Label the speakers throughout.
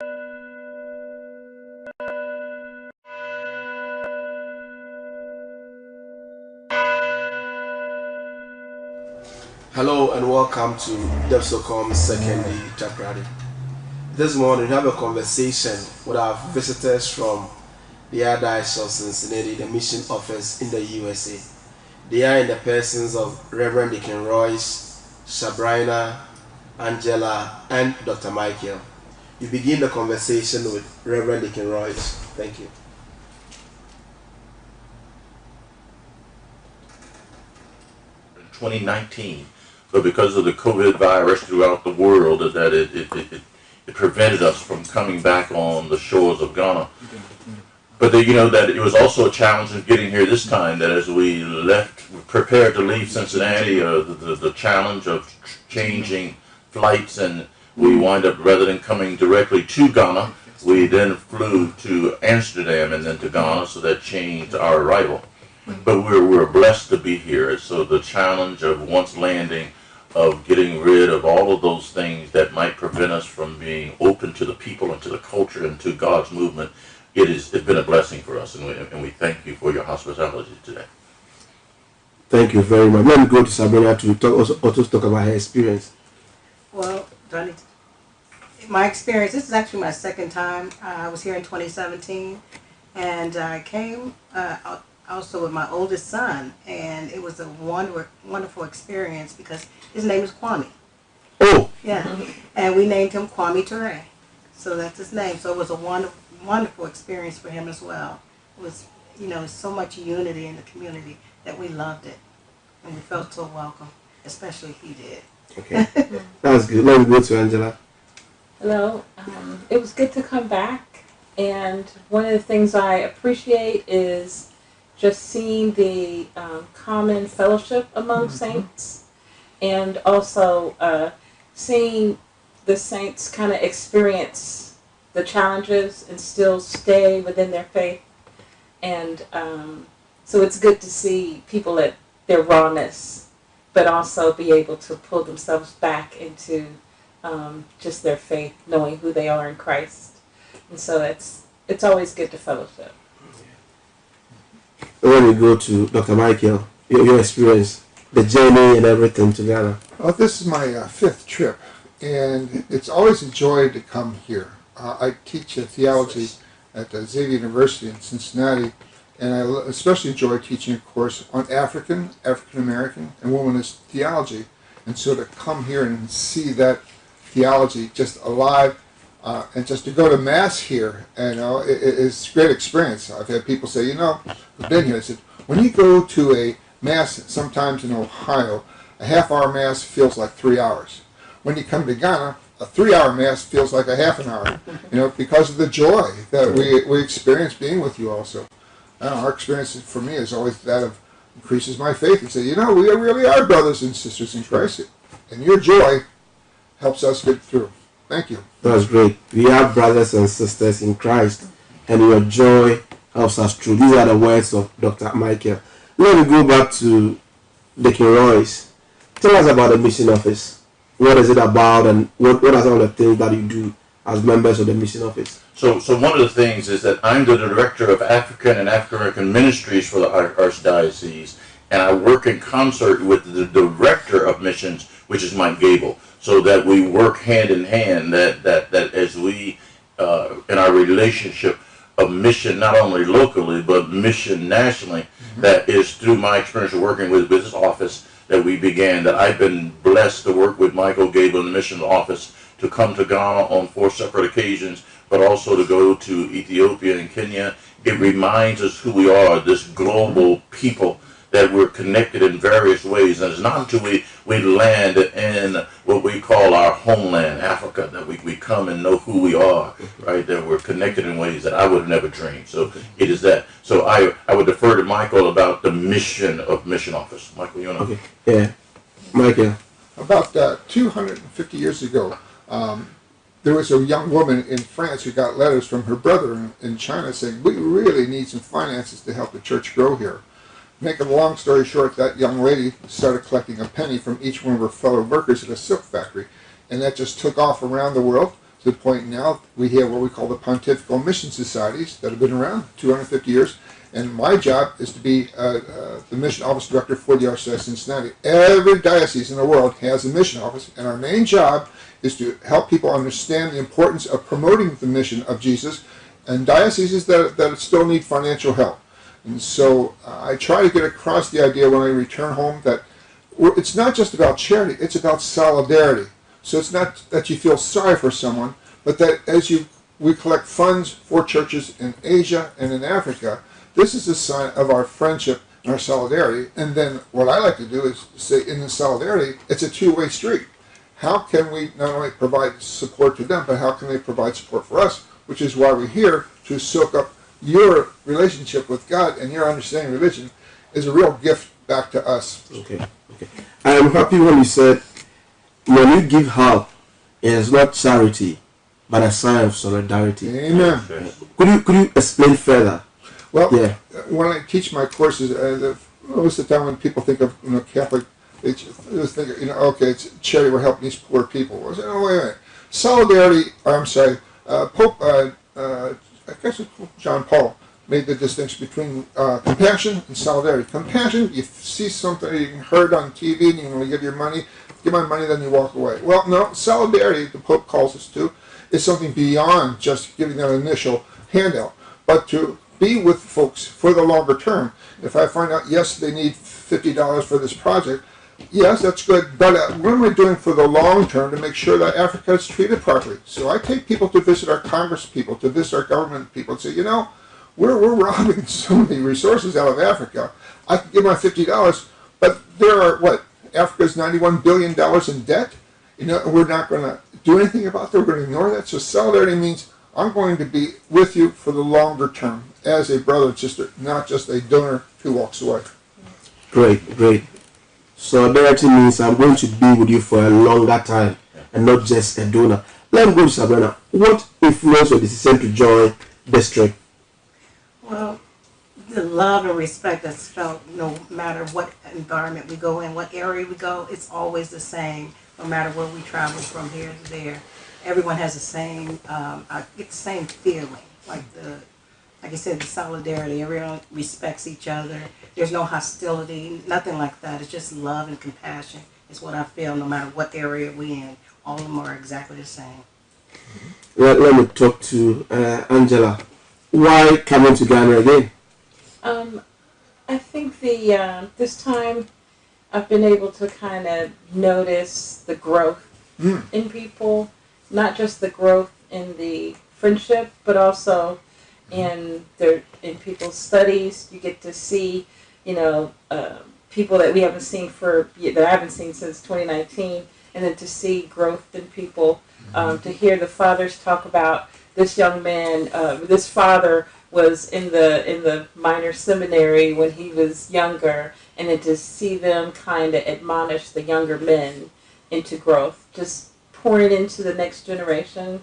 Speaker 1: Hello and welcome to Depsocom's second day chapter. This morning we have a conversation with our visitors from the Archdiocese of Cincinnati, the mission office in the USA. They are in the persons of Reverend Deacon Royce, Sabrina, Angela, and Dr. Michael. You begin the conversation with Reverend Deacon Royce. Thank you.
Speaker 2: In 2019. But because of the COVID virus throughout the world, that it prevented us from coming back on the shores of Ghana. But that it was also a challenge in getting here this time, that as we prepared to leave Cincinnati, the challenge of changing flights, and we wind up, rather than coming directly to Ghana, we then flew to Amsterdam and then to Ghana, so that changed our arrival. But we're blessed to be here. So the challenge of once landing, of getting rid of all of those things that might prevent us from being open to the people and to the culture and to God's movement, it's been a blessing for us, and we thank you for your hospitality today.
Speaker 1: Thank you very much. Let me go to Sabrina to talk about her experience.
Speaker 3: Well, my experience, this is actually my second time. I was here in 2017, and I came also with my oldest son, and it was a wonderful experience because his name is Kwame.
Speaker 1: Oh!
Speaker 3: Yeah, and we named him Kwame Ture. So that's his name. So it was a wonderful experience for him as well. It was, so much unity in the community that we loved it, and we felt so welcome, especially he did.
Speaker 1: Okay, that's good. Let me go to Angela.
Speaker 4: Hello. It was good to come back, and one of the things I appreciate is just seeing the common fellowship among saints, and also seeing the saints kind of experience the challenges and still stay within their faith. And so it's good to see people at their rawness, but also be able to pull themselves back into just their faith, knowing who they are in Christ. And so it's always good to fellowship.
Speaker 1: When we go to Dr. Michael, your experience, the journey and everything together.
Speaker 5: Well, this is my fifth trip, and it's always a joy to come here. I teach theology at Xavier University in Cincinnati, and I especially enjoy teaching a course on African American, and womanist theology. And so to come here and see that theology just alive, and just to go to Mass here, it's a great experience. I've had people say, who've been here, I said, when you go to a Mass sometimes in Ohio, a half-hour Mass feels like 3 hours. When you come to Ghana, a 3-hour Mass feels like a half an hour, because of the joy that we experience being with you also. Our experience for me is always that of increases my faith and say, we really are brothers and sisters in Christ, and your joy helps us get through. Thank you.
Speaker 1: That's great. We are brothers and sisters in Christ, and your joy helps us through. These are the words of Dr. Michael. Let me go back to Deacon Royce. Tell us about the mission office. What is it about, and what are some of the things that you do as members of the mission office?
Speaker 2: So one of the things is that I'm the director of African and African American ministries for the Archdiocese, and I work in concert with the director of missions, which is Mike Gable, so that we work hand in hand, that as we, in our relationship of mission, not only locally, but mission nationally, that is through my experience of working with this office that we began, that I've been blessed to work with Michael Gable in the mission office, to come to Ghana on 4 separate occasions, but also to go to Ethiopia and Kenya. It reminds us who we are, this global people, that we're connected in various ways. And it's not until we land in what we call our homeland, Africa, that we come and know who we are, right? That we're connected in ways that I would have never dreamed. So it is that. So I would defer to Michael about the mission of Mission Office. Michael, you want to?
Speaker 1: Okay. Yeah. Michael.
Speaker 5: About 250 years ago, there was a young woman in France who got letters from her brother in China saying, we really need some finances to help the church grow here. Make a long story short, that young lady started collecting a penny from each one of her fellow workers at a silk factory, and that just took off around the world. to the point now we have what we call the Pontifical Mission Societies that have been around 250 years. And my job is to be the mission office director for the Archdiocese of Cincinnati. Every diocese in the world has a mission office, and our main job is to help people understand the importance of promoting the mission of Jesus and dioceses that still need financial help. And so I try to get across the idea when I return home that it's not just about charity, it's about solidarity. So it's not that you feel sorry for someone, but that as we collect funds for churches in Asia and in Africa, this is a sign of our friendship and our solidarity. And then what I like to do is say in the solidarity, it's a two-way street. How can we not only provide support to them, but how can they provide support for us? Which is why we're here to soak up your relationship with God and your understanding of religion is a real gift back to us.
Speaker 1: Okay. I am happy when you said when you give help, it is not charity, but a sign of solidarity.
Speaker 5: Amen.
Speaker 1: Could you explain further?
Speaker 5: Well, when I teach my courses, most of the time when people think of Catholic, they just think, okay, it's charity, we're helping these poor people. I say, no, wait a minute. Solidarity, Pope, I guess it's John Paul, made the distinction between compassion and solidarity. Compassion, you see something you heard on TV and you want to give my money, then you walk away. Well, no, solidarity, the Pope calls us to, is something beyond just giving them an initial handout, but to be with folks for the longer term. If I find out, yes, they need $50 for this project, yes, that's good, but what am I doing for the long term to make sure that Africa is treated properly? So I take people to visit our Congress people, to visit our government people, and say, we're robbing so many resources out of Africa. I can give my $50, but there are, Africa's $91 billion in debt? We're not going to do anything about that. We're going to ignore that. So solidarity means I'm going to be with you for the longer term as a brother and sister, not just a donor who walks away.
Speaker 1: Great. Solidarity means I'm going to be with you for a longer time and not just a donor. Let me go to Sabrina. What influenced your decision to join this trip?
Speaker 3: Well, the love and respect that's felt no matter what environment we go in, what area we go, it's always the same, no matter where we travel from here to there. Everyone has the same, I get the same feeling, like I said, the solidarity. Everyone respects each other. There's no hostility, nothing like that. It's just love and compassion. It's what I feel no matter what area we in. All of them are exactly the same.
Speaker 1: Let me talk to Angela. Why coming to Ghana again?
Speaker 4: I think this time I've been able to kind of notice the growth in people, not just the growth in the friendship, but also in people's studies. You get to see, people that we haven't seen that I haven't seen since 2019, and then to see growth in people, to hear the fathers talk about this young man. This father was in the minor seminary when he was younger, and then to see them kind of admonish the younger men into growth, just pouring into the next generation,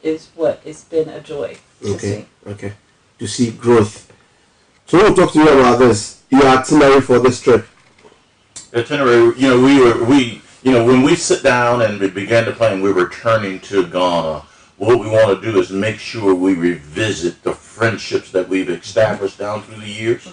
Speaker 4: is what it's been a joy to see.
Speaker 1: Okay. To see growth. So we'll talk to you about this. Your itinerary for this trip.
Speaker 2: Itinerary, when we sit down and we began to plan, we're returning to Ghana. What we want to do is make sure we revisit the friendships that we've established down through the years,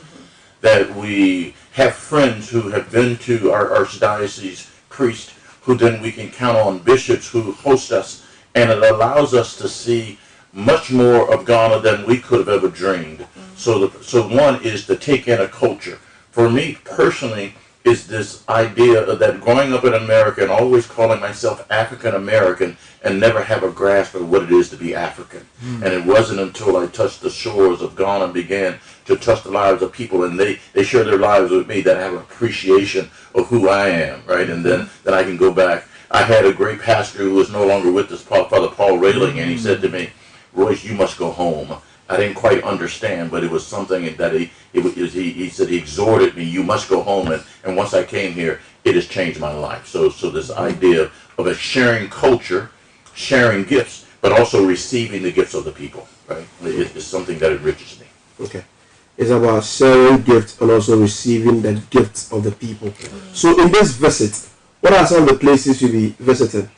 Speaker 2: that we have friends who have been to our archdiocese priest, who then we can count on bishops who host us, and it allows us to see much more of Ghana than we could have ever dreamed. So one is to take in a culture. For me personally, is this idea that growing up in America and always calling myself African American and never have a grasp of what it is to be African. And it wasn't until I touched the shores of Ghana and began to touch the lives of people, and they share their lives with me, that I have an appreciation of who I am, right? And then I can go back. I had a great pastor who was no longer with us, Father Paul Railing, and he said to me, "Royce, you must go home." I didn't quite understand, but it was something that he said, he exhorted me, "You must go home." And once I came here, it has changed my life. So this idea of a sharing culture, sharing gifts, but also receiving the gifts of the people, right? It is something that enriches me.
Speaker 1: Okay. It's about sharing gifts and also receiving the gifts of the people. So in this visit, what are some of the places you'll be visiting?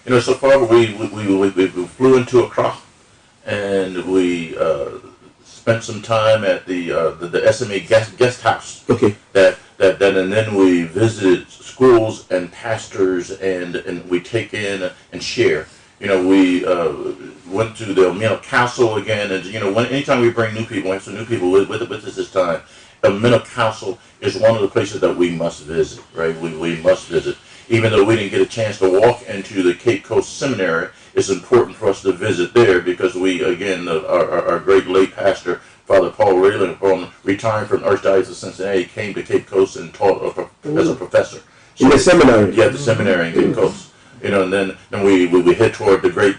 Speaker 2: So far we flew into Accra, and we spent some time at the SMA guest house.
Speaker 1: Okay.
Speaker 2: And then we visited schools and pastors, and we take in and share. We went to the mental council again, and anytime we bring new people, we have some new people with us this time. The mental council is one of the places that we must visit, right? We must visit. Even though we didn't get a chance to walk into the Cape Coast Seminary, it's important for us to visit there because our great late pastor, Father Paul Rayland, retiring from Archdiocese of Cincinnati, came to Cape Coast and taught as a professor.
Speaker 1: In the seminary?
Speaker 2: Yeah, the seminary in Cape Coast. And then we head toward the great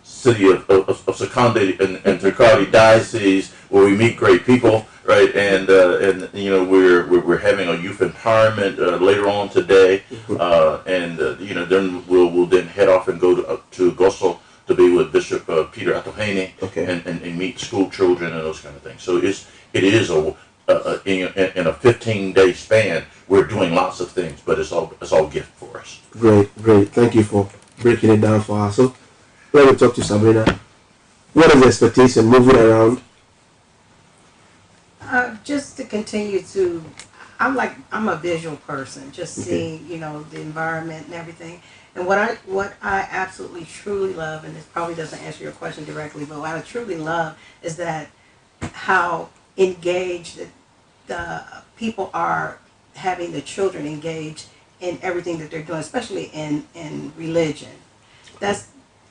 Speaker 2: city of Secondary and Trichardi Diocese, where we meet great people, right? And we're having a youth empowerment later on today, then we'll then head off and go to Goso to be with Bishop Peter Atohene,
Speaker 1: okay,
Speaker 2: and meet school children and those kind of things. So it is in a 15-day span. We're doing lots of things, but it's all gift for us.
Speaker 1: Great. Thank you for breaking it down for us. So let me talk to Sabrina. What is the expectation moving around?
Speaker 3: Just to continue to, I'm a visual person. Just seeing, the environment and everything. And what I absolutely truly love, and this probably doesn't answer your question directly, but what I truly love is that how engaged the people are, having the children engaged in everything that they're doing, especially in religion.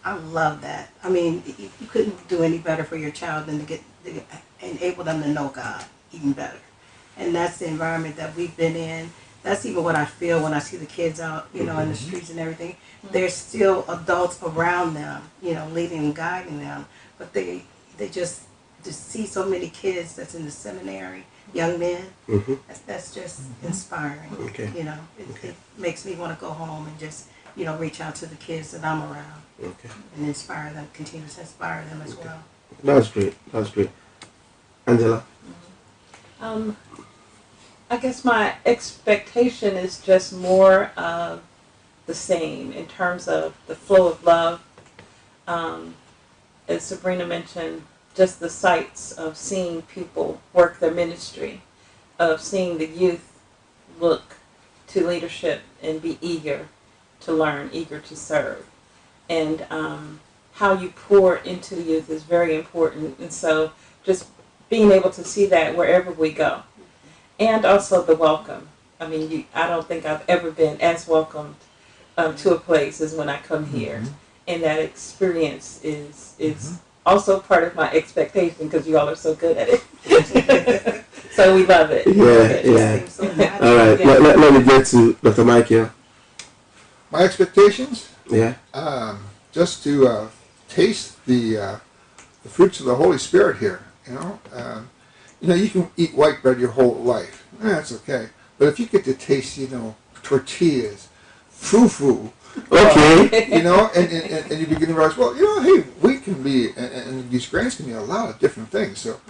Speaker 3: I love that. I mean, you couldn't do any better for your child than to enable them to know God even better. And that's the environment that we've been in. That's even what I feel when I see the kids out, in the streets and everything. There's still adults around them, leading and guiding them. But they just to see so many kids that's in the seminary, young men, that's just inspiring.
Speaker 1: Okay.
Speaker 3: It makes me want to go home and just, reach out to the kids that I'm around.
Speaker 1: Okay.
Speaker 3: And inspire them, continue to inspire them as well.
Speaker 1: That's great. Angela?
Speaker 4: I guess my expectation is just more of the same in terms of the flow of love. As Sabrina mentioned, just the sights of seeing people work their ministry, of seeing the youth look to leadership and be eager to learn, eager to serve. And how you pour into the youth is very important. And so just being able to see that wherever we go. And also the welcome. I mean, I don't think I've ever been as welcomed to a place as when I come here. And that experience is also part of my expectation because you all are so good at it. So we love it.
Speaker 1: Yeah. All right. Yeah. Let me get to Dr. Michael.
Speaker 5: My expectations?
Speaker 1: Yeah.
Speaker 5: Just to taste the fruits of the Holy Spirit here. You can eat white bread your whole life. That's okay. But if you get to taste, tortillas, fufu,
Speaker 1: okay,
Speaker 5: and you begin to realize, well, hey, we can be, and these grains can be a lot of different things. So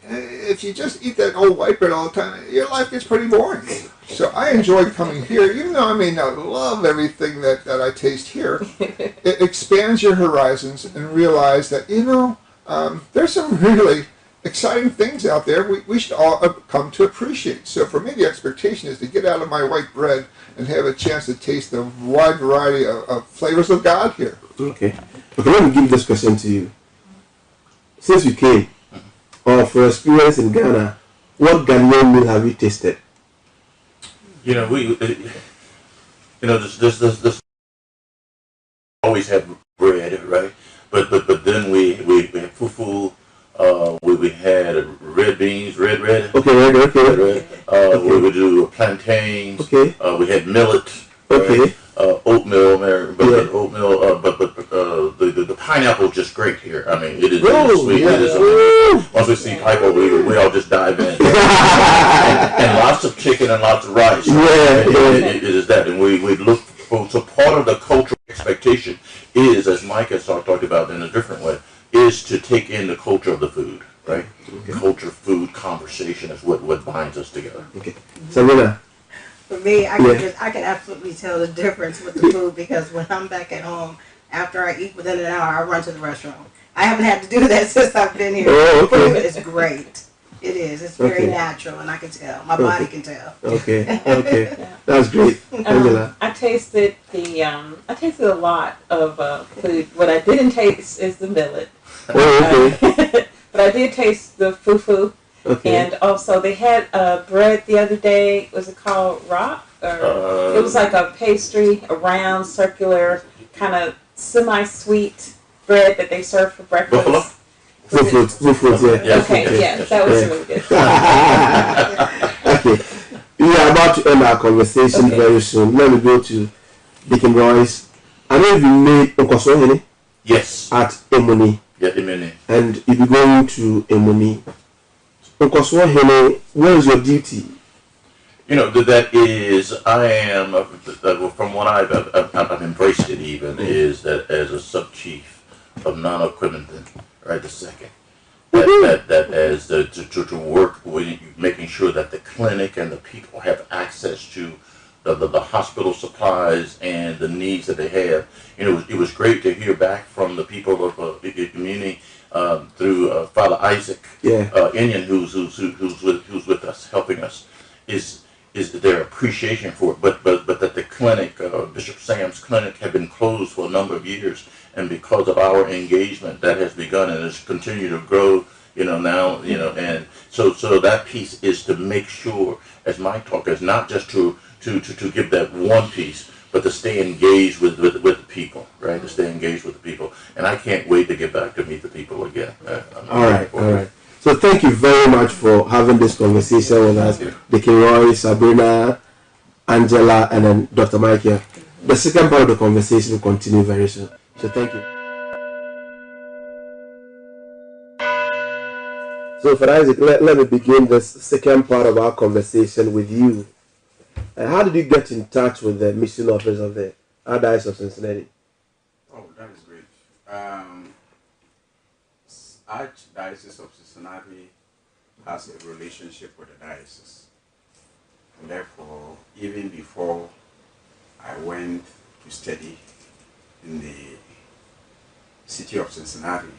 Speaker 5: if you just eat that old white bread all the time, your life gets pretty boring. So I enjoy coming here, even though I may not love everything that I taste here. It expands your horizons and realize that, there's some really exciting things out there we should all come to appreciate. So for me, the expectation is to get out of my white bread and have a chance to taste the wide variety of flavors of God here.
Speaker 1: Okay, let me give this question to you. Since you came, or for experience in Ghana, what Ghanaian meal have you tasted?
Speaker 2: This always have bread, right? But then we had fufu. We had red beans, red.
Speaker 1: Okay, red.
Speaker 2: We would do plantains.
Speaker 1: Okay.
Speaker 2: We had millet.
Speaker 1: Okay.
Speaker 2: Right? Oatmeal, oatmeal. But the pineapple is just great here. I mean, it is sweet.
Speaker 1: Yeah.
Speaker 2: It is. Once we see pineapple, we all just dive in. and lots of chicken and lots of rice. It is that, and we look for. So part of the cultural expectation is, as Mike has talked about in a different way, is to take in the culture of the food, right? Okay. Culture, food, conversation is what binds us together.
Speaker 1: Okay. Sabrina?
Speaker 3: For me, I can absolutely tell the difference with the food because when I'm back at home, after I eat within an hour, I run to the restroom. I haven't had to do that since I've been here.
Speaker 1: Oh, okay.
Speaker 3: Food is great. It is. It's very natural, and I can tell. My body can tell.
Speaker 1: Okay. That's great. Angela.
Speaker 4: I tasted a lot of food. What I didn't taste is the millet.
Speaker 1: Oh, okay.
Speaker 4: But I did taste the fufu.
Speaker 1: Okay.
Speaker 4: And also they had bread the other day. Was it called rock? Or it was like a pastry, a round, circular, kind of semi-sweet bread that they serve for breakfast.
Speaker 2: Buffalo?
Speaker 1: Fruit, yeah.
Speaker 2: Yes.
Speaker 4: Okay, yeah, that was really good.
Speaker 1: Okay. We are about to end our conversation very soon. Let me go to Deacon Royce. I know you made Okoswahili
Speaker 2: Yes.
Speaker 1: at Emoni.
Speaker 2: Yeah, Emoni.
Speaker 1: And you'll be going to Emoni. Okoswahili, where is your duty?
Speaker 2: That is, I am, from what I've embraced it even, is that as a sub-chief of non-equipment, right, the second, that as to work with making sure that the clinic and the people have access to the hospital supplies and the needs that they have. It was great to hear back from the people of the community through Father Isaac Inyan, who's with us, helping us, is their appreciation for it, but that the clinic, Bishop Sam's clinic, had been closed for a number of years, and because of our engagement, that has begun and has continued to grow. Now, and so that piece is to make sure, as Mike talked, is not just to give that one piece, but to stay engaged with the people, right? To stay engaged with the people, and I can't wait to get back to meet the people again.
Speaker 1: All right. So thank you very much for having this conversation with us, Deacon Roy, Sabrina, Angela, and then Dr. Mike here. The second part of the conversation will continue very soon. So thank you. So for Isaac, let me begin this second part of our conversation with you. How did you get in touch with the mission office of the Archdiocese of Cincinnati?
Speaker 6: Oh, that is great. Archdiocese of Cincinnati has a relationship with the diocese. And therefore, even before I went to study in the city of Cincinnati,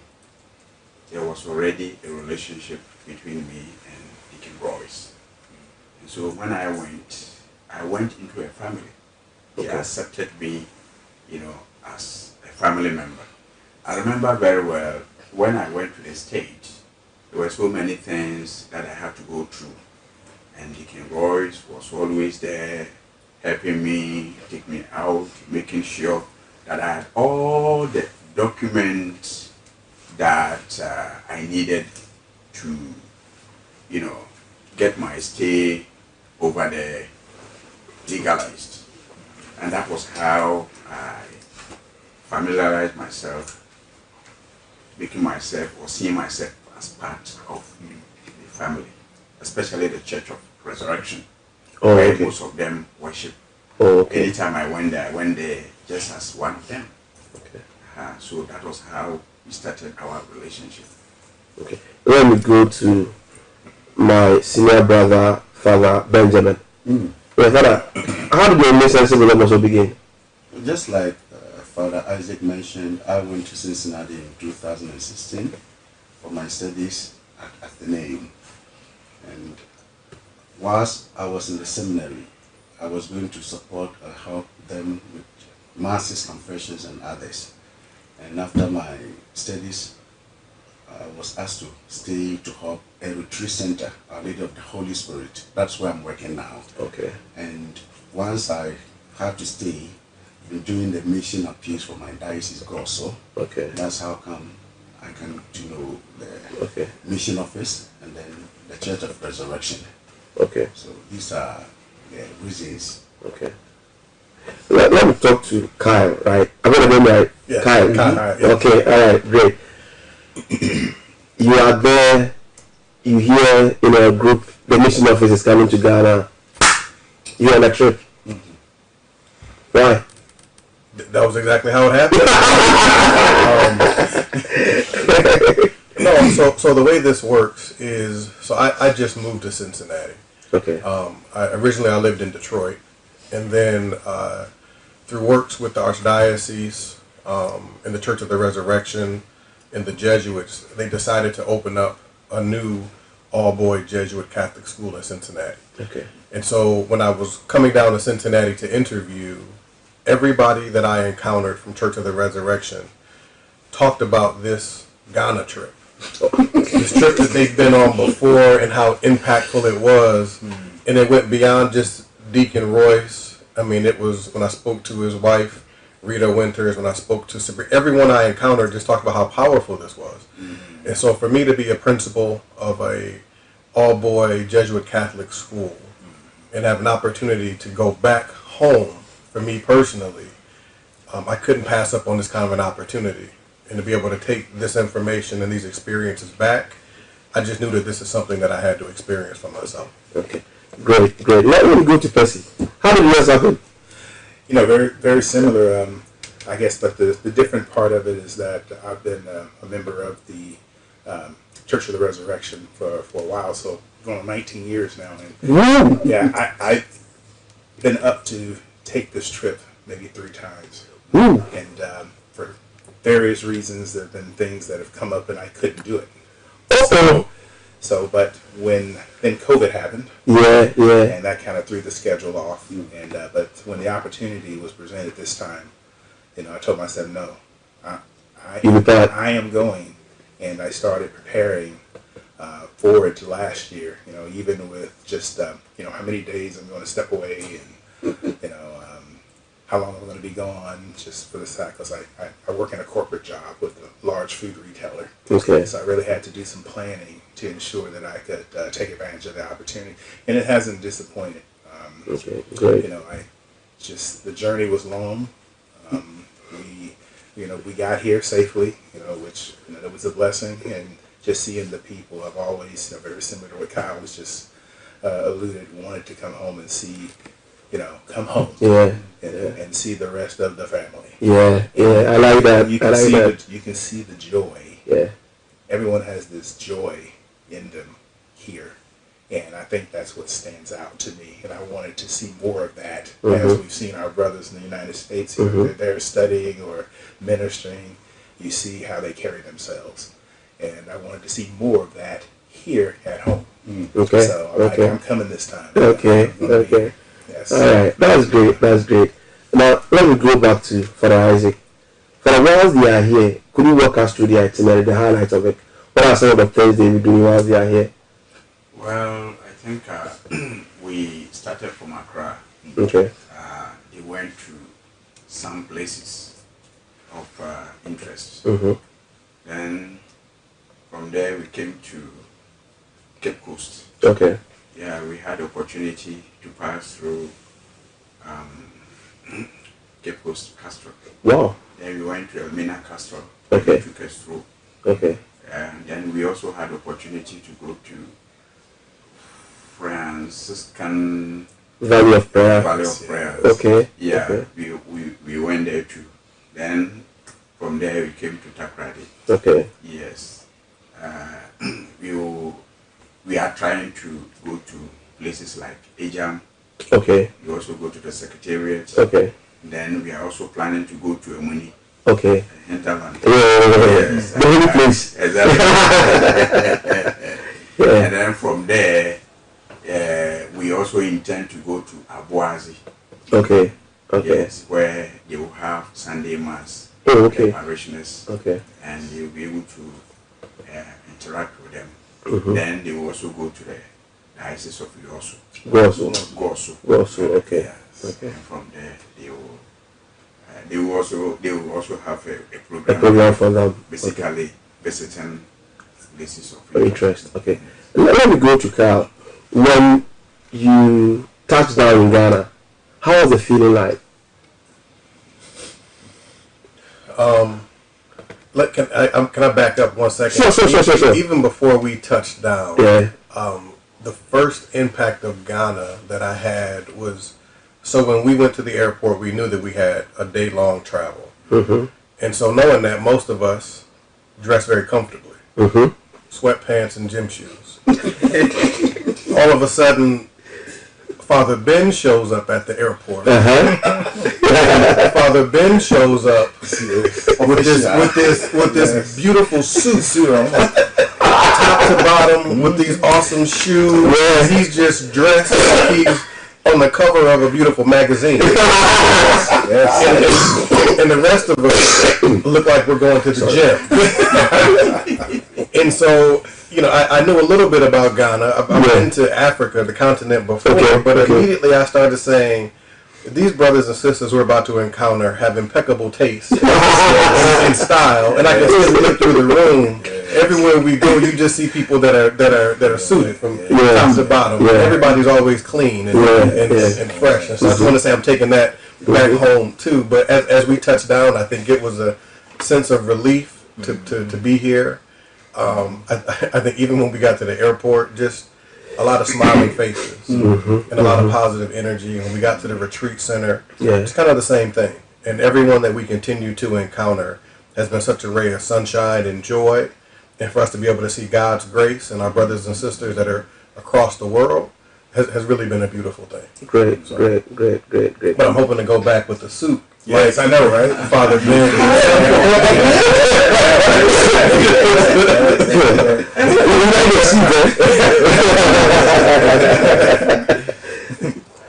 Speaker 6: there was already a relationship between me and Deacon Royce. And so when I went into a family. They accepted me, as a family member. I remember very well when I went to the States, there were so many things that I had to go through. And Deacon Royce was always there, helping me, take me out, making sure that I had all the documents that I needed to, get my stay over there legalized. And that was how I familiarized myself, making myself or seeing myself as part of the family, especially the Church of Resurrection, where most of them worship. Anytime I went there just as one of them. So that was how we started our relationship.
Speaker 1: Okay, let me go to my senior brother, Father Benjamin. Well, Father, how did your relationship with them also begin?
Speaker 7: Just like Father Isaac mentioned, I went to Cincinnati in 2016 for my studies at Athenaeum. And whilst I was in the seminary, I was going to support and help them with masses, confessions, and others. And after my studies, I was asked to stay to help a retreat center, Our Lady of the Holy Spirit. That's where I'm working now.
Speaker 1: Okay.
Speaker 7: And once I had to stay, I've been doing the mission appeals for my diocese also.
Speaker 1: Okay.
Speaker 7: That's how come I come to know the mission office and then the Church of Resurrection.
Speaker 1: Okay.
Speaker 7: So these are the reasons.
Speaker 1: Okay. Let me talk to Kyle, right? I'm going to name right.
Speaker 8: Yeah,
Speaker 1: Kyle.
Speaker 8: Kyle, right, yeah.
Speaker 1: Okay, all right, great. You are there, you hear in a group, the mission office is coming to Ghana. You're on a trip. Why?
Speaker 8: That was exactly how it happened. So the way this works is, I just moved to Cincinnati.
Speaker 1: Okay.
Speaker 8: Originally I lived in Detroit, and then through works with the Archdiocese and the Church of the Resurrection and the Jesuits, they decided to open up a new all-boy Jesuit Catholic school in Cincinnati.
Speaker 1: Okay.
Speaker 8: And so when I was coming down to Cincinnati to interview, everybody that I encountered from Church of the Resurrection talked about this Ghana trip. This trip that they've been on before and how impactful it was. And it went beyond just Deacon Royce. I mean, it was when I spoke to his wife, Rita Winters, when I spoke to Sabrina, everyone I encountered just talked about how powerful this was. And so for me to be a principal of a all-boy Jesuit Catholic school and have an opportunity to go back home, for me personally, I couldn't pass up on this kind of an opportunity. And to be able to take this information and these experiences back, I just knew that this is something that I had to experience for myself.
Speaker 1: Okay. Great. Let me go to Percy. How did this happen?
Speaker 9: You know, very, very similar, I guess, but the different part of it is that I've been a member of the Church of the Resurrection for a while, so going on 19 years now. And yeah, I've been up to take this trip maybe 3 times. And for various reasons, there have been things that have come up and I couldn't do it. So, but when then COVID happened, and that kind of threw the schedule off. And but when the opportunity was presented this time, you know, I told myself, no, I am going, and I started preparing for it last year. You know, even with just you know, how many days I'm going to step away, and you know, how long I'm going to be gone, just for the fact, because I work in a corporate job with a large food retailer.
Speaker 1: Okay.
Speaker 9: So I really had to do some planning to ensure that I could take advantage of the opportunity, and it hasn't disappointed.
Speaker 1: Okay, great.
Speaker 9: You know, the journey was long. We got here safely, you know, which, you know, that was a blessing, and just seeing the people, I've always, you know, very similar to what Kyle was just alluded, wanted to come home and see, you know, come home, and see the rest of the family.
Speaker 1: I like that.
Speaker 9: You can you can see the joy.
Speaker 1: Yeah.
Speaker 9: Everyone has this joy in them here, and I think that's what stands out to me. And I wanted to see more of that, as we've seen our brothers in the United States here. They're studying or ministering. You see how they carry themselves, and I wanted to see more of that here at home.
Speaker 1: Okay.
Speaker 9: So I'm coming this time.
Speaker 1: Okay.
Speaker 9: Yes.
Speaker 1: All right. That's great. Now let me go back to Father Isaac. Father, whilst they are here, could you walk us through the itinerary, the highlights of it? What are some of the things they will do whilst they are here?
Speaker 6: Well, I think we started from Accra.
Speaker 1: Okay.
Speaker 6: They went to some places of interest. Then from there we came to Cape Coast.
Speaker 1: Okay.
Speaker 6: Yeah, we had the opportunity to pass through Cape Coast Castle.
Speaker 1: Wow.
Speaker 6: Then we went to Elmina Castle.
Speaker 1: Okay.
Speaker 6: They took us through.
Speaker 1: Okay.
Speaker 6: And then we also had the opportunity to go to Franciscan
Speaker 1: Valley of Prayer. Okay.
Speaker 6: Yeah,
Speaker 1: Okay.
Speaker 6: we went there too. Then from there we came to Takrady.
Speaker 1: Okay.
Speaker 6: Yes. We are trying to go to places like Ejam.
Speaker 1: Okay.
Speaker 6: We also go to the Secretariat.
Speaker 1: Okay.
Speaker 6: Then we are also planning to go to Emuni.
Speaker 1: Okay.
Speaker 6: Hinterland.
Speaker 1: Yes. The only place.
Speaker 6: Exactly. And then from there, we also intend to go to Abuazi.
Speaker 1: Okay. Okay.
Speaker 6: Yes, where they will have Sunday Mass.
Speaker 1: Oh, okay.
Speaker 6: The parishioners.
Speaker 1: Okay.
Speaker 6: And they will be able to interact with them. Then they will also go to the Diocese of
Speaker 1: Gosu. Okay.
Speaker 6: Yes.
Speaker 1: Okay.
Speaker 6: And from there, they will also have a program.
Speaker 1: A program for them.
Speaker 6: Basically, visiting places of
Speaker 1: interest. Okay. Let me go to Kyle. When you touched down in Ghana, how was the feeling like?
Speaker 8: Can I back up 1 second?
Speaker 1: Sure.
Speaker 8: Even before we touched down, the first impact of Ghana that I had was, so when we went to the airport, we knew that we had a day-long travel. And so knowing that, most of us dressed very comfortably. Sweatpants and gym shoes. All of a sudden, Father Ben shows up at the airport.
Speaker 1: Uh-huh.
Speaker 8: Father Ben shows up with this beautiful suit on, top to bottom, with these awesome shoes.
Speaker 1: Yeah.
Speaker 8: He's just dressed like he's on the cover of a beautiful magazine. And the rest of us look like we're going to the gym. And so, you know, I knew a little bit about Ghana. I've been to Africa, the continent, before, but immediately I started saying, these brothers and sisters we're about to encounter have impeccable taste and style, and I can still look through the room. Everywhere we go, you just see people that are suited from top to bottom. Yeah. Everybody's always clean and fresh. And so I just want to say I'm taking that back home too. But as we touched down, I think it was a sense of relief to be here. I think even when we got to the airport, just a lot of smiling faces and a lot of positive energy. When we got to the retreat center, it's kind of the same thing. And everyone that we continue to encounter has been such a ray of sunshine and joy. And for us to be able to see God's grace and our brothers and sisters that are across the world has really been a beautiful thing.
Speaker 1: Great.
Speaker 8: But I'm hoping to go back with the suit.
Speaker 9: Yes, I know, right?
Speaker 8: Father Ben.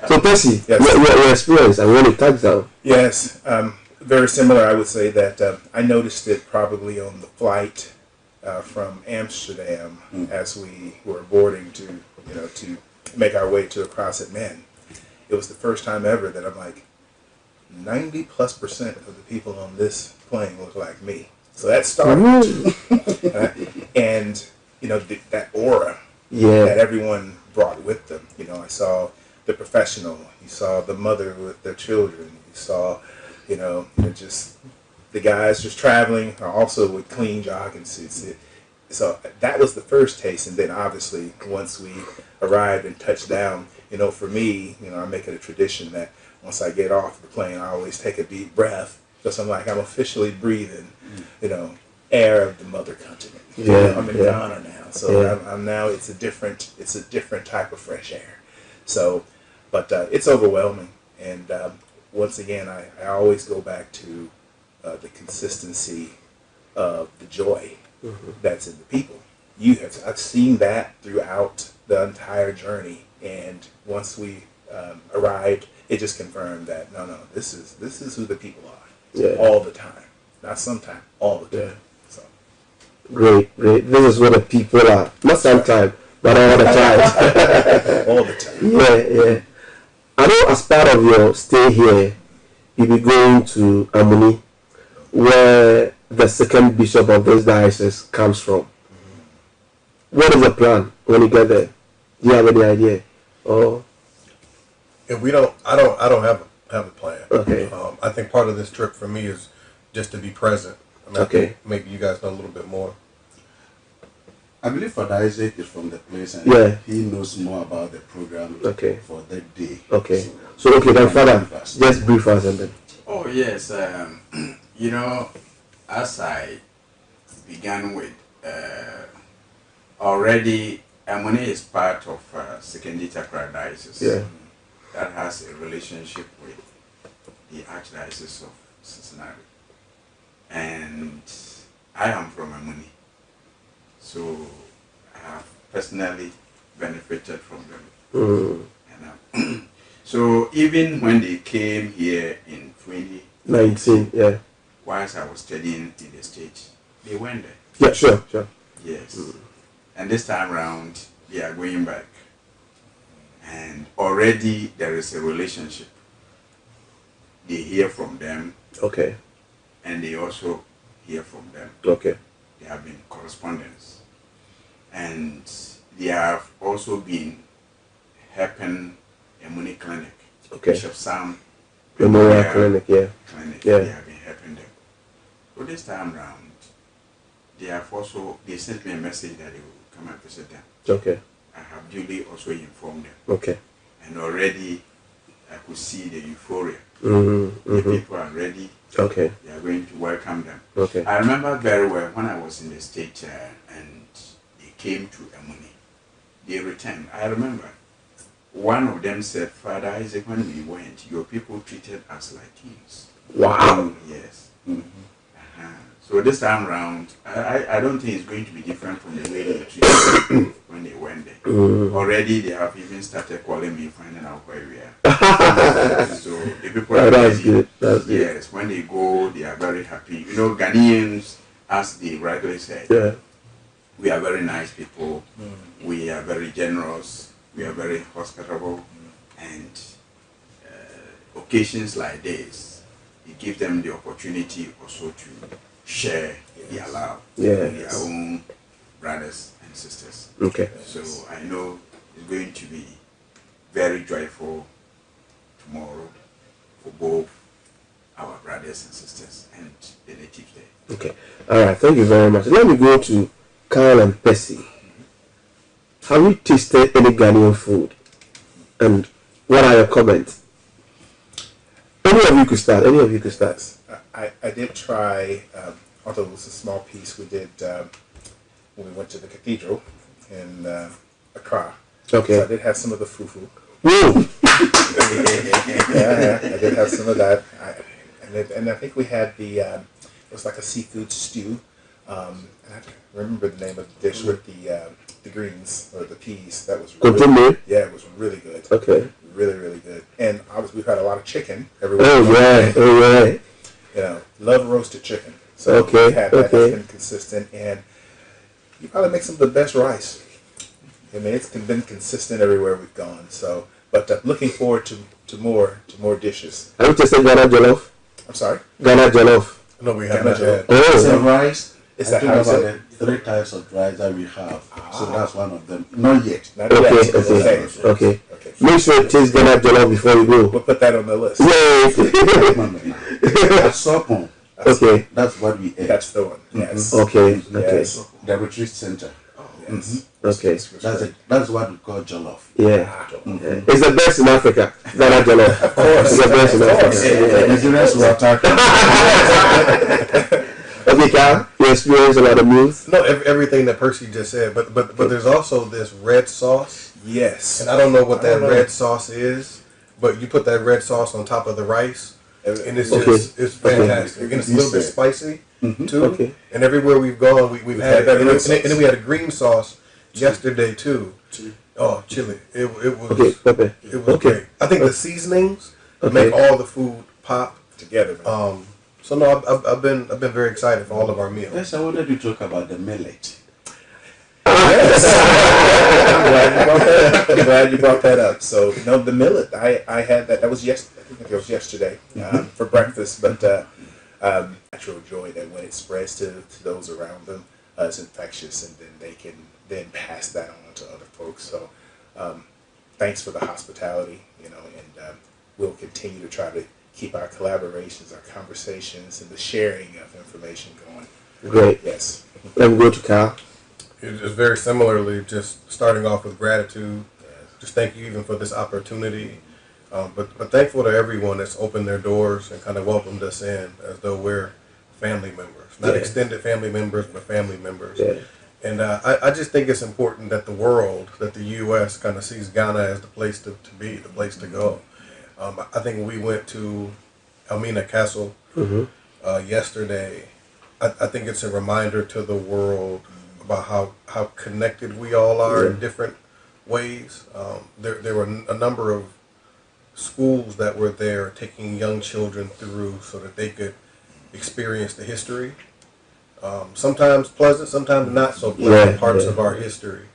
Speaker 1: So Percy,
Speaker 9: Yes.
Speaker 1: your experience and when you touched down.
Speaker 9: Yes, very similar. I would say that I noticed it probably on the flight from Amsterdam as we were boarding to make our way to across it. Man, it was the first time ever that I'm like, 90+% of the people on this plane look like me. So that started, and that aura that everyone brought with them. You know, I saw the professional, you saw the mother with their children, you saw, just the guys just traveling, also with clean jogging suits. So that was the first taste, and then obviously once we arrived and touched down, for me, I make it a tradition that once I get off the plane, I always take a deep breath, because I'm officially breathing, air of the mother continent. I'm in Ghana now, so I'm now. It's a different type of fresh air. So, but it's overwhelming, and once again, I always go back to the consistency of the joy that's in the people. I've seen that throughout the entire journey, and once we arrived, it just confirmed that no, this is who the people are. All the time, not sometimes, all the time. So
Speaker 1: great. This is what the people are. Not sometimes, but all the time.
Speaker 9: all the time.
Speaker 1: Yeah. I know as part of your stay here, you'll be going to Amuni, where the second bishop of this diocese comes from. What is the plan when you get there? Do you have any idea? Or
Speaker 8: if we don't, I don't have a plan.
Speaker 1: Okay.
Speaker 8: I think part of this trip for me is just to be present. I think maybe you guys know a little bit more.
Speaker 7: I believe Father Isaac is from the place, and he knows more about the program for that day.
Speaker 1: Okay. So then Father, just brief us and then.
Speaker 6: Oh yes, as I began with, already Amoni is part of Cincinnati Diocese.
Speaker 1: Yeah.
Speaker 6: That has a relationship with the Archdiocese of Cincinnati, and I am from Amoni, so I have personally benefited from them. And, so even when they came here in 2019, whilst I was studying in the States, they went there.
Speaker 1: Yeah, sure.
Speaker 6: Yes, and this time around they are going back. And already there is a relationship. They hear from them.
Speaker 1: Okay.
Speaker 6: And they also hear from them.
Speaker 1: Okay.
Speaker 6: There have been correspondence. And they have also been helping Amuni Clinic.
Speaker 1: Okay.
Speaker 6: Bishop Sam
Speaker 1: Memorial Clinic,
Speaker 6: Clinic. They have been helping them. So this time around, they sent me a message that they will come and visit them.
Speaker 1: Okay.
Speaker 6: I have duly also informed them.
Speaker 1: Okay.
Speaker 6: And already I could see the euphoria.
Speaker 1: The
Speaker 6: people are ready.
Speaker 1: Okay.
Speaker 6: They are going to welcome them.
Speaker 1: Okay.
Speaker 6: I remember very well when I was in the States and they came to Amuni. They returned. I remember one of them said, Father Isaac, when we went, your people treated us like kings.
Speaker 1: Wow.
Speaker 6: Yes. So this time round, I don't think it's going to be different from the way they treated me when they went there. Already they have even started calling me, finding out where we are. So the people are
Speaker 1: that's
Speaker 6: ready.
Speaker 1: good. That's good.
Speaker 6: Yes, when they go, they are very happy. You know, Ghanaians, as they rightly said,
Speaker 1: Yeah.
Speaker 6: we are very nice people. We are very generous. We are very hospitable. And occasions like this, it gives them the opportunity also to share their love with their own brothers and sisters.
Speaker 1: Okay.
Speaker 6: So I know it's going to be very joyful tomorrow for both our brothers and sisters and the natives there.
Speaker 1: Okay. All right. Thank you very much. Let me go to Kyle and Percy. Have you tasted any Ghanaian food? And what are your comments? Any of you could start.
Speaker 9: I did try, although it was a small piece, we did when we went to the cathedral in Accra.
Speaker 1: Okay.
Speaker 9: So I did have some of the fufu.
Speaker 1: Whoa.
Speaker 9: Yeah, I did have some of that. And I think we had the, it was like a seafood stew. And I can't remember the name of the dish with the greens or the peas. That was really, yeah, it was really good.
Speaker 1: Okay.
Speaker 9: Really, really good. And obviously we've had a lot of chicken everywhere.
Speaker 1: Oh yeah.
Speaker 9: You know, love roasted chicken. So we've had that. That's been consistent. And you probably make some of the best rice. I mean, it's been consistent everywhere we've gone. So, but looking forward to more dishes.
Speaker 1: Have you tasted Ghana jollof?
Speaker 9: I'm sorry?
Speaker 1: Ghana jollof.
Speaker 8: No, we have not had.
Speaker 7: It's a rice.
Speaker 9: Is
Speaker 7: I
Speaker 9: that how
Speaker 7: think
Speaker 9: is
Speaker 7: about the 3 types of rice that we have. So that's one of them. Not yet.
Speaker 9: Not yet.
Speaker 1: Okay. Make sure you taste Ghana jollof before you go.
Speaker 9: We'll put that on the list.
Speaker 7: Sopon.
Speaker 1: Okay.
Speaker 7: That's what we ate.
Speaker 9: That's the one. Yes.
Speaker 1: Okay.
Speaker 9: Yes.
Speaker 7: The retreat center.
Speaker 9: Yes.
Speaker 1: Okay.
Speaker 7: That's what we call jollof.
Speaker 1: Yeah. It's the best in Africa. Ghana jollof. Of course. It's the best in Africa. Okay, Kyle, you experience a lot of meals?
Speaker 8: No, everything that Percy just said, but there's also this red sauce.
Speaker 9: Yes.
Speaker 8: And I don't know what that red sauce is, but you put that red sauce on top of the rice, and it's just it's fantastic. And it's a little bit spicy too.
Speaker 1: Okay.
Speaker 8: And everywhere we've gone, we've had that. And then we had a green sauce yesterday too. Oh, chili! It was
Speaker 1: Pepe.
Speaker 8: It was great. I think the seasonings make all the food pop
Speaker 9: together.
Speaker 8: So no, I've been very excited for all of our meals.
Speaker 7: Yes, I wanted to talk about the millet.
Speaker 9: Yes. I'm glad you brought that up. So, the millet, I had that. That was I think it was yesterday for breakfast. But natural joy that when it spreads to those around them, it's infectious, and then they can then pass that on to other folks. So, thanks for the hospitality, and we'll continue to try to keep our collaborations, our conversations, and the sharing of information going.
Speaker 1: Great.
Speaker 9: Yes.
Speaker 1: Let me go to Kyle.
Speaker 8: It's just very similarly, just starting off with gratitude. Just thank you even for this opportunity. But thankful to everyone that's opened their doors and kind of welcomed us in as though we're family members. Not extended family members, but family members.
Speaker 1: Yeah.
Speaker 8: And I just think it's important that the world, that the U.S. kind of sees Ghana as the place to be, the place to go. I think we went to Elmina Castle yesterday. I think it's a reminder to the world about how connected we all are in different ways. There were a number of schools that were there taking young children through so that they could experience the history. Sometimes pleasant, sometimes not so pleasant parts of our history.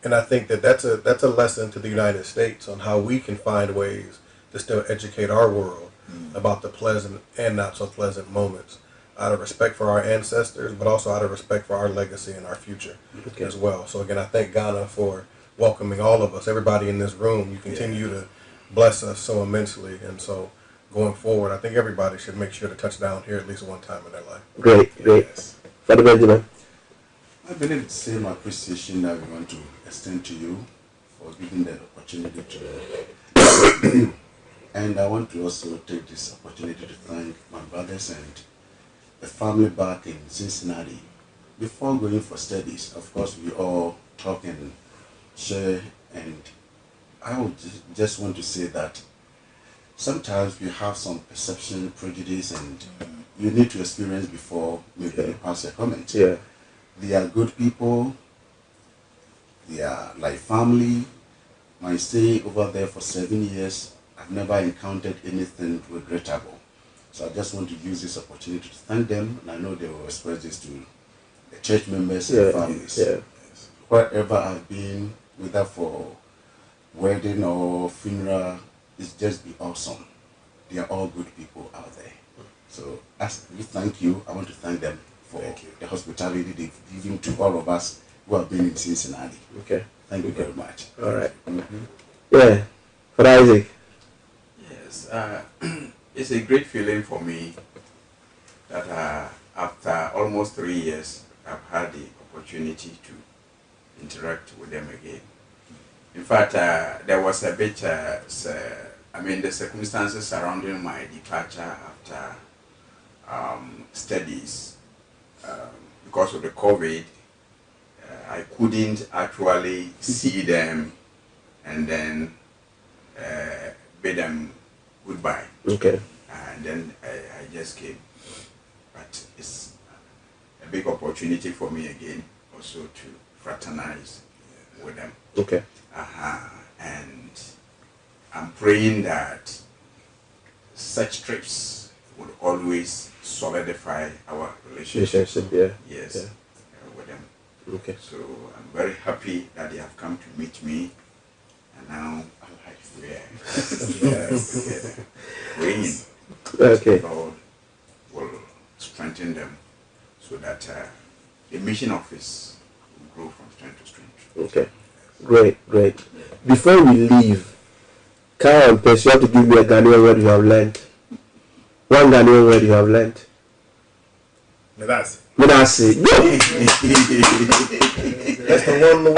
Speaker 8: And I think that's a lesson to the United States on how we can find ways to still educate our world about the pleasant and not so pleasant moments, out of respect for our ancestors, but also out of respect for our legacy and our future as well. So again, I thank Ghana for welcoming all of us, everybody in this room. You continue to bless us so immensely, and so going forward, I think everybody should make sure to touch down here at least one time in their life.
Speaker 1: Great.
Speaker 7: Yes.
Speaker 1: Father Benjamin.
Speaker 7: I believe it's the same appreciation that we want to extend to you for giving the opportunity to and I want to also take this opportunity to thank my brothers and the family back in Cincinnati. Before going for studies, of course, we all talk and share and I would just want to say that sometimes we have some perception, prejudice, and you need to experience before maybe you pass a comment.
Speaker 1: Yeah.
Speaker 7: They are good people. They are like family. My stay over there for 7 years, I've never encountered anything regrettable. So I just want to use this opportunity to thank them, and I know they will express this to the church members and families.
Speaker 1: Yeah.
Speaker 7: Wherever I've been, whether for wedding or funeral, it's just be awesome. They are all good people out there. So as we thank you, I want to thank them for the hospitality they've given to all of us who have been in Cincinnati.
Speaker 1: Okay.
Speaker 7: Thank you very much.
Speaker 1: All right. Yeah. For Isaac.
Speaker 6: Yes, it's a great feeling for me that after almost 3 years, I've had the opportunity to interact with them again. In fact, there was a bit, the circumstances surrounding my departure after studies, because of the COVID, I couldn't actually see them and then bid them goodbye.
Speaker 1: Okay.
Speaker 6: And then I just came. But it's a big opportunity for me again also to fraternize with them.
Speaker 1: Okay.
Speaker 6: And I'm praying that such trips would always solidify our relationship.
Speaker 1: Yeah.
Speaker 6: Yes,
Speaker 1: Yeah.
Speaker 6: with them.
Speaker 1: Okay.
Speaker 6: So I'm very happy that they have come to meet me, and now we are together, praying.
Speaker 1: Okay.
Speaker 6: The Lord will strengthen them so that the mission office will grow from strength to strength.
Speaker 1: Okay. Great. Before we leave, Kyle and Pes, you have to give me a Ghanaian word you have learned. One Ghanaian word you have learned.
Speaker 8: Medasi.
Speaker 1: Medasi.
Speaker 8: That's the one.